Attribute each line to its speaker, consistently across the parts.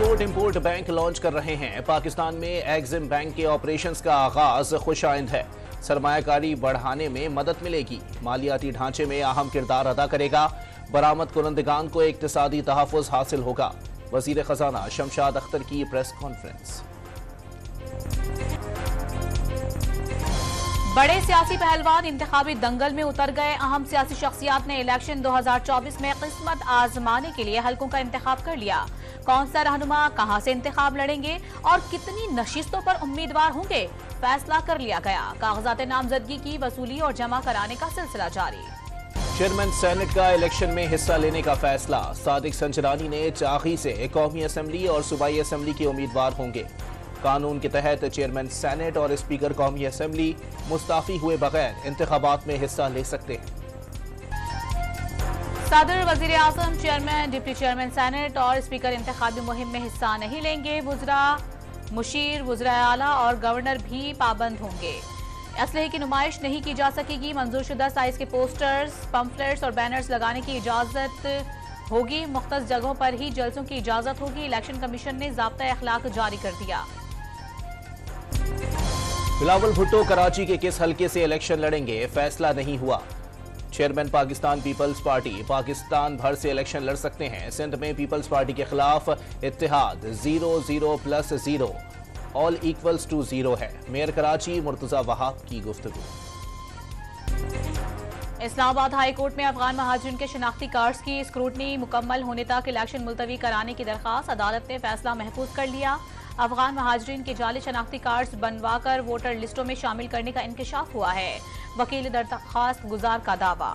Speaker 1: Export import bank launch कर रहे हैं। पाकिस्तान में एग्जिम बैंक के ऑपरेशंस का आगाज खुशाइंद है। सरमायाकारी बढ़ाने में मदद मिलेगी। मालियाती ढांचे में अहम किरदार अदा करेगा। बरामद कुनंदगान को इक्तिसादी तहफ़्फ़ुज़ हासिल होगा। वज़ीर खजाना शमशाद अख्तर की प्रेस कॉन्फ्रेंस।
Speaker 2: बड़े सियासी पहलवान इंतखाबी दंगल में उतर गए। अहम सियासी शख्सियात ने इलेक्शन 2024 में किस्मत आजमाने के लिए हलकों का इंतखाब कर लिया। कौन सा रहनुमा कहां से इंतखाब लड़ेंगे और कितनी नशिस्तों पर उम्मीदवार होंगे, फैसला कर लिया गया। कागजात नामजदगी की वसूली और जमा कराने का सिलसिला जारी।
Speaker 1: चेयरमैन सेनेट का इलेक्शन में हिस्सा लेने का फैसला। सादिक संजरानी ने चाही से कौमी असम्बली और सूबाई असम्बली के उम्मीदवार होंगे। कानून के तहत चेयरमैन सेनेट और स्पीकर कौमी असम्बली मुस्ताफी हुए बगैर इंतखाबात में हिस्सा ले सकते हैं।
Speaker 2: सदर, वजीर आजम, चेयरमैन, डिप्टी चेयरमैन सेनेट और स्पीकर इंतखाबी मुहिम में हिस्सा नहीं लेंगे। वुज़रा, मुशीर, वुज़रा आला और गवर्नर भी पाबंद होंगे। असलहे की नुमाइश नहीं की जा सकेगी। मंजूरशुदा साइज के पोस्टर्स, पम्फलेट्स और बैनर्स लगाने की इजाजत होगी। मुख्तलिफ जगहों पर ही जलसों की इजाजत होगी। इलेक्शन कमीशन ने ज़ाब्ता अखलाक जारी कर दिया।
Speaker 1: बिलावल भुट्टो कराची के किस हलके से इलेक्शन लड़ेंगे, फैसला नहीं हुआ। Chairman Pakistan Peoples Party Pakistan भर से इलेक्शन लड़ सकते हैं। सिंध में पीपल्स पार्टी के खिलाफ इत्तेहाद 0-0+0 ऑल इक्वल्स टू 0 है। मेयर कराची मुर्तजा वहाब की गुफ्तगू।
Speaker 2: इस्लामाबाद हाई कोर्ट में अफगान महाजिरीन के शनाख्ती कार्ड्स की स्क्रूटनी मुकम्मल होने तक इलेक्शन मुलतवी कराने की दरख्वास्त। अदालत ने फैसला महफूज कर लिया। अफगान महाजिरीन के जाली शनाख्ती कार्ड्स बनवाकर वोटर लिस्टों में शामिल करने का इंकशाफ हुआ है। वकील दरख्वास्त गुजार का दावा।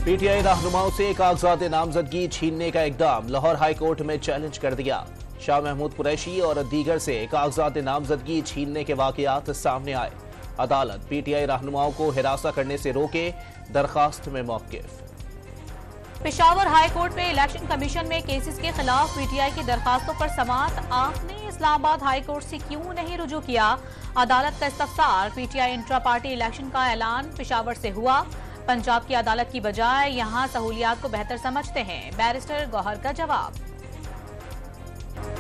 Speaker 1: पीटीआई रहनुमाओं से कागजात नामजदगी छीनने का इकदाम लाहौर हाई कोर्ट में चैलेंज कर दिया। शाह महमूद कुरैशी और दीगर से कागजात नामजदगी छीनने के वाकयात सामने आए। अदालत पीटीआई रहनुमाओं को हिरासा करने से रोके, दरखास्त में मौक़िफ़।
Speaker 2: पेशावर हाई कोर्ट में इलेक्शन कमीशन में केसेस के खिलाफ पीटीआई की दरखास्तों पर समाअत। आपने इस्लामाबाद हाई कोर्ट से क्यों नहीं रुजू किया? अदालत का इस्तफसार। पीटीआई इंट्रा पार्टी इलेक्शन का ऐलान पेशावर से हुआ। पंजाब की अदालत की बजाय यहां सहूलियात को बेहतर समझते हैं। बैरिस्टर गौहर का जवाब।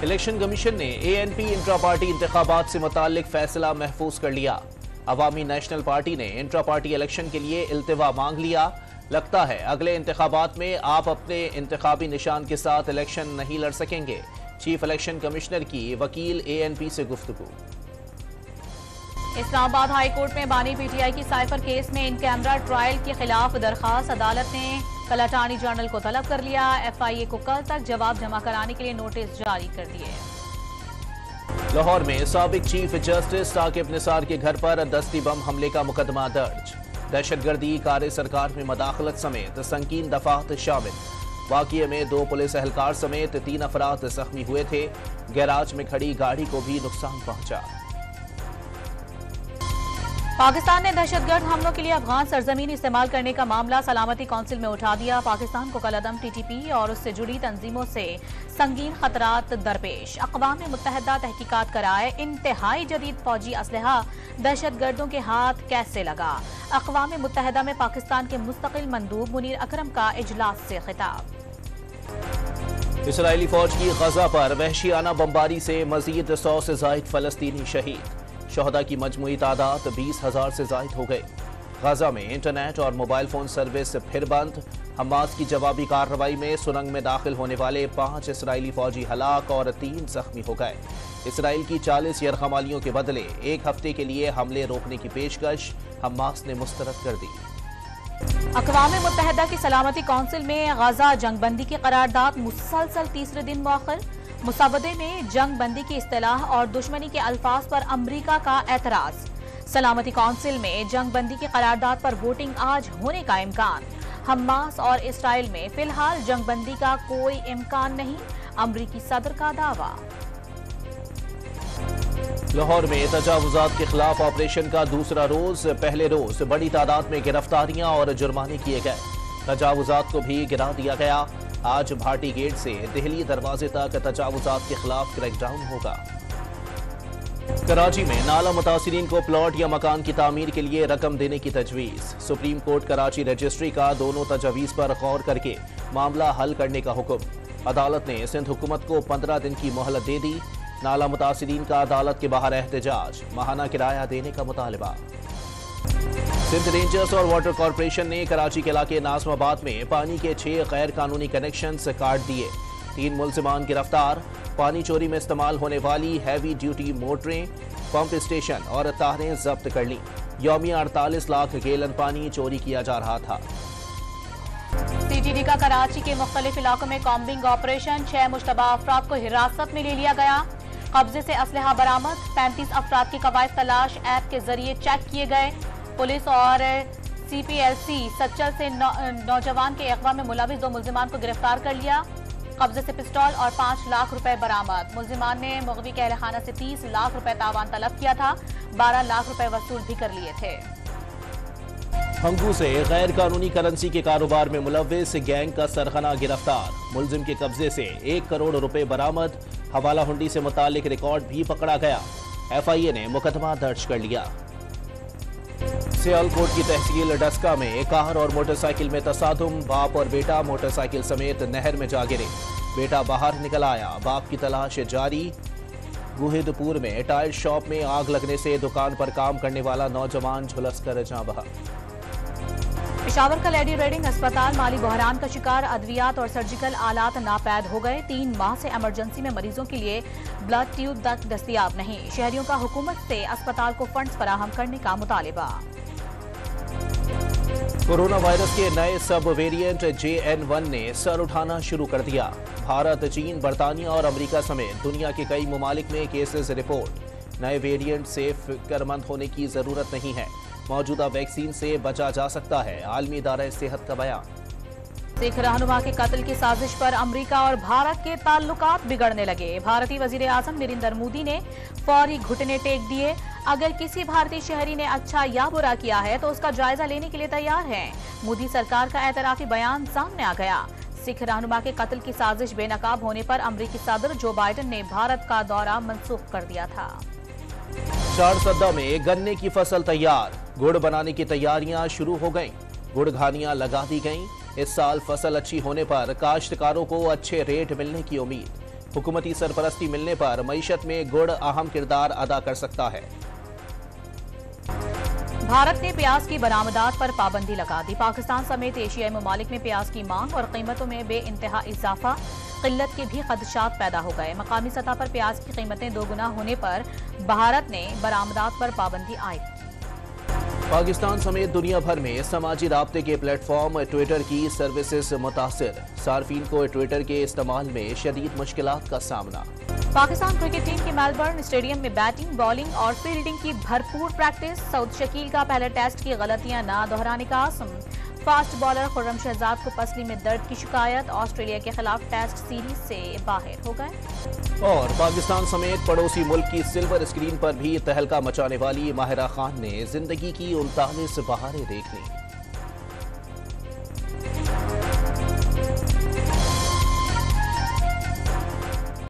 Speaker 1: इलेक्शन कमीशन ने एएनपी इंट्रा पार्टी इंतखाबात से मुताल्लिक फैसला महफूज कर लिया। अवामी नेशनल पार्टी ने इंट्रा पार्टी इलेक्शन के लिए इल्तिवा मांग लिया। लगता है अगले इंतखाबात में आप अपने इंतखाबी निशान के साथ इलेक्शन नहीं लड़ सकेंगे। चीफ इलेक्शन कमिश्नर की वकील एएनपी से गुफ्तगू।
Speaker 2: इस्लामाबाद हाई कोर्ट में बानी पीटीआई की साइफर केस में इन कैमरा ट्रायल के खिलाफ दरखास्त। अदालत ने कल अटॉर्नी जनरल को तलब कर लिया। एफआईए को कल तक जवाब जमा कराने के लिए नोटिस जारी कर दिए।
Speaker 1: लाहौर में साबिक चीफ जस्टिस साकिब निसार के घर पर दस्ती बम हमले का मुकदमा दर्ज। दहशतगर्दी, कार्य सरकार में मदाखलत समेत संगीन दफात शामिल। वाक़ये में 2 पुलिस एहलकार समेत 3 अफराद जख्मी हुए थे। गैराज में खड़ी गाड़ी को भी नुकसान पहुंचा।
Speaker 2: पाकिस्तान ने दहशतगर्द हमलों के लिए अफगान सरजमीन इस्तेमाल करने का मामला सलामती कौंसिल में उठा दिया। पाकिस्तान को कलअदम टीटीपी और उससे जुड़ी तंजीमों से संगीन खतरात दरपेश। अक़वाम मुत्तहिदा तहकीकात कराए। इंतहाई जदीद फौजी असलहा दहशतगर्दों के हाथ कैसे लगा? अक़वाम मुत्तहिदा में पाकिस्तान के मुस्तकिल मंदूब मुनीर अकरम का इजलास से खिताब।
Speaker 1: इसराइली फौज की गजा पर वहशियाना बमबारी से मजीद 100 से जायद फलस्तीनी शहीद। शहदा की मजमूई तादाद 20,000 से जायद हो गई। गजा में इंटरनेट और मोबाइल फोन सर्विस फिर बंद। हमास की जवाबी कार्रवाई में सुरंग में दाखिल होने वाले 5 इसराइली फौजी हलाक और 3 जख्मी हो गए। इसराइल की 40 यरगमालियों के बदले 1 हफ्ते के लिए हमले रोकने की पेशकश हमास ने मुस्तरद कर दी।
Speaker 2: अक़वाम मुत्तहिदा की सलामती कौंसिल में गजा जंगबंदी की करारदाद मुसलसल तीसरे दिन मौखर। मुसावदे में जंग बंदी की इस्तिलाह और दुश्मनी के अल्फाज पर अमरीका का एतराज। सलामती कौंसिल में जंग बंदी की करारदाद पर वोटिंग आज होने का इम्कान। हमास और इसराइल में फिलहाल जंग बंदी का कोई इम्कान नहीं, अमरीकी सदर का दावा।
Speaker 1: लाहौर में तजावुजात के खिलाफ ऑपरेशन का दूसरा रोज। पहले रोज बड़ी तादाद में गिरफ्तारियां और जुर्माने किए गए। तजावुजात को भी गिरा दिया गया। आज भाटी गेट से दिल्ली दरवाजे तक तजावुजात के खिलाफ क्रैकडाउन होगा। कराची में नाला मुतासिरीन को प्लॉट या मकान की तामीर के लिए रकम देने की तजवीज़। सुप्रीम कोर्ट कराची रजिस्ट्री का दोनों तजवीज़ पर गौर करके मामला हल करने का हुक्म। अदालत ने सिंध हुकूमत को 15 दिन की मोहलत दे दी। नाला मुतासिरीन का अदालत के बाहर एहतजाज, माहाना किराया देने का मुतालबा। सिंध रेंजर्स और वाटर कॉरपोरेशन ने कराची के इलाके नाज़माबाद में पानी के 6 गैर कानूनी कनेक्शंस काट दिए। 3 मुलजिमान गिरफ्तार। पानी चोरी में इस्तेमाल होने वाली हैवी ड्यूटी मोटरें, पंप स्टेशन और तारें जब्त कर ली। यौमिया 48 लाख गैलन पानी चोरी किया जा रहा था।
Speaker 2: सीटीडी का कराची के मुख्तलिफ इलाकों में कॉम्बिंग ऑपरेशन, 6 मुश्तबा अफराद को हिरासत में ले लिया गया। कब्जे से असलहा बरामद। 35 अफराद की कवायद तलाश ऐप के जरिए चेक किए गए। पुलिस और CPLC सच्चल से नौजवान के अगवा में मुलविस 2 मुलजिमान को गिरफ्तार कर लिया। कब्जे से पिस्तौल और 5 लाख रुपए बरामद। मुलजिमान ने मुगवी के अहलखाना से 30 लाख रुपए तावान तलब किया था। 12 लाख रुपए वसूल भी कर लिए थे।
Speaker 1: हंगू से गैर कानूनी करेंसी के कारोबार में मुलविस गैंग का सरगना गिरफ्तार। मुलजिम के कब्जे से 1 करोड़ रुपए बरामद। हवाला हुंडी से मुतालिक रिकॉर्ड भी पकड़ा गया। FIA ने मुकदमा दर्ज कर लिया। सियालकोट की तहसील डस्का में कार और मोटरसाइकिल में तसादुम, बाप और बेटा मोटरसाइकिल समेत नहर में जा गिरे। बेटा बाहर निकल आया, बाप की तलाश जारी। गुहिदपुर में टायर शॉप में आग लगने से दुकान पर काम करने वाला नौजवान झुलसकर जाँ बहा।
Speaker 2: पेशावर का लेडी रेडिंग अस्पताल माली बहरान का शिकार। अद्वियात और सर्जिकल आलात नापैद हो गए। 3 माह से इमरजेंसी में मरीजों के लिए ब्लड ट्यूब तक दस्तयाब नहीं। शहरियों का हुकूमत से अस्पताल को फंड्स फराहम करने का मुतालिबा।
Speaker 1: कोरोना वायरस के नए सब वेरिएंट JN1 ने सर उठाना शुरू कर दिया। भारत, चीन, बरतानिया और अमेरिका समेत दुनिया के कई ममालिक में केसेस रिपोर्ट। नए वेरिएंट से फिक्रमंद होने की जरूरत नहीं है, मौजूदा वैक्सीन से बचा जा सकता है। आलमी इदारा सेहत का बयान।
Speaker 2: सिख रहनुमा के कत्ल की साजिश पर अमेरिका और भारत के ताल्लुकात बिगड़ने लगे। भारतीय वजीर आजम नरेंद्र मोदी ने फौरी घुटने टेक दिए। अगर किसी भारतीय शहरी ने अच्छा या बुरा किया है तो उसका जायजा लेने के लिए तैयार हैं। मोदी सरकार का एतराफी बयान सामने आ गया। सिख रहनुमा के कत्ल की साजिश बेनकाब होने पर अमेरिकी सदर जो बाइडन ने भारत का दौरा मंसूख कर दिया था।
Speaker 1: चारसद्दा में गन्ने की फसल तैयार। गुड़ बनाने की तैयारियां शुरू हो गईं। गुड़ घानियां लगा दी गईं। इस साल फसल अच्छी होने पर काश्तकारों को अच्छे रेट मिलने की उम्मीद। हुकूमती सरपरस्ती मिलने पर मईशत में गुड़ अहम किरदार अदा कर सकता है।
Speaker 2: भारत ने प्याज की बरामदात पर पाबंदी लगा दी। पाकिस्तान समेत एशियाई ममालिक में प्याज की मांग और कीमतों में बेइंतहा इजाफा। किल्लत के भी खदशात पैदा हो गए। मकामी सतह पर प्याज की कीमतें दोगुना होने पर भारत ने बरामदात पर पाबंदी आयद की।
Speaker 1: पाकिस्तान समेत दुनिया भर में समाजी राब्ते के प्लेटफॉर्म ट्विटर की सर्विसेज मुतासिर। सार्फिन को ट्विटर के इस्तेमाल में शदीद मुश्किलात का सामना।
Speaker 2: पाकिस्तान क्रिकेट टीम की मेलबर्न स्टेडियम में बैटिंग, बॉलिंग और फील्डिंग की भरपूर प्रैक्टिस। सऊद शकील का पहले टेस्ट की गलतियां ना दोहराने का आज़म। फास्ट बॉलर खुर्रम शहजाद को पसली में दर्द की शिकायत। ऑस्ट्रेलिया के खिलाफ टेस्ट सीरीज से बाहर हो गए।
Speaker 1: और पाकिस्तान समेत पड़ोसी मुल्क की सिल्वर स्क्रीन पर भी तहलका मचाने वाली माहिरा खान ने जिंदगी की 39 बहारें देख ली।